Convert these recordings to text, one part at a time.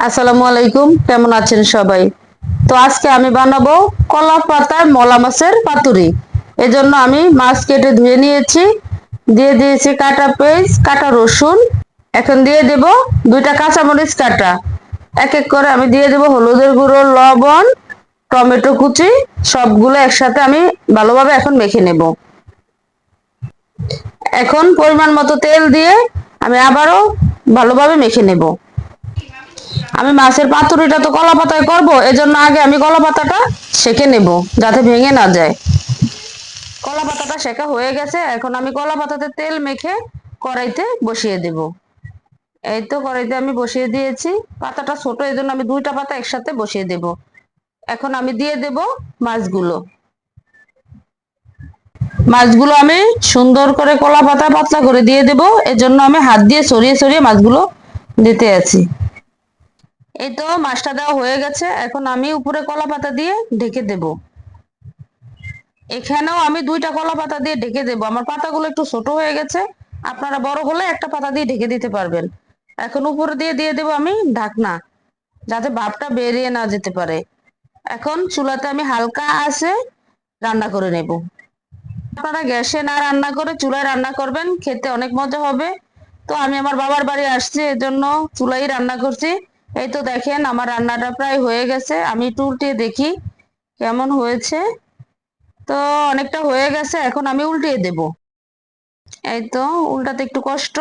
আসসালামু আলাইকুম, কেমন আছেন সবাই? তো আজকে আমি বানাবো কলা পাতার মলা মাছের পাতুরি। এজন্য আমি মাছ কেটে ধুয়ে নিয়েছি, দিয়ে দিয়েছি কাটা পেঁয়াজ, কাটা রসুন। এখন দিয়ে দেব দুইটা কাঁচামরিচ কাটা। এক এক করে আমি দিয়ে দেব হলুদের গুঁড়ো, লবণ, টমেটো কুচি। সবগুলো একসাথে আমি ভালোভাবে এখন মেখে নেব। এখন পরিমাণ মতো তেল দিয়ে আমি আবারও ভালোভাবে মেখে নেব। আমি মাছের পাতুরিটা তো কলা পাতায় করবো, এজন্য আগে আমি কলা পাতাটা সেঁকে নেব, যাতে ভেঙে না যায়। কলা পাতাটা সেঁকা হয়ে গেছে, এখন আমি কলা পাতাতে তেল মেখে কড়াইতে বসিয়ে দেব। এই তো কড়াইতে আমি বসিয়ে দিয়েছি। পাতাটা ছোট, এই জন্য আমি দুইটা পাতা একসাথে বসিয়ে দেব। এখন আমি দিয়ে দেব মাছগুলো। মাছগুলো আমি সুন্দর করে কলা পাতা পাতলা করে দিয়ে দেব, এজন্য আমি হাত দিয়ে সরিয়ে সরিয়ে মাছগুলো দিতে আছি। এই তো মাছটা দেওয়া হয়ে গেছে, এখন আমি উপরে কলা পাতা দিয়ে ঢেকে দেব। এখানেও আমি দুইটা কলা পাতা দিয়ে ঢেকে দেব। আমার পাতাগুলো একটু ছোট হয়ে গেছে, আপনারা বড় হলে একটা পাতা দিয়ে ঢেকে দিতে পারবেন। এখন উপরে দিয়ে দিয়ে দেব আমি ঢাকনা, যাতে ভাপটা বেরিয়ে না যেতে পারে। এখন চুলাতে আমি হালকা আঁচে রান্না করে নেব। আপনারা গ্যাসে না রান্না করে চুলায় রান্না করবেন, খেতে অনেক মজা হবে। তো আমি আমার বাবার বাড়ি আসছি, এজন্য চুলাই রান্না করছি। এই তো দেখেন আমার রান্নাটা প্রায় হয়ে গেছে, আমি একটু উল্টিয়ে দেখি কেমন হয়েছে। তো অনেকটা হয়ে গেছে, এখন আমি উল্টিয়ে দেব। এই তো উল্টাতে একটু কষ্ট,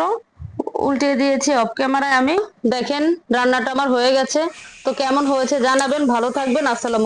উল্টিয়ে দিয়েছি অফ ক্যামেরায় আমি। দেখেন রান্নাটা আমার হয়ে গেছে। তো কেমন হয়েছে জানাবেন। ভালো থাকবেন। আসসালাম।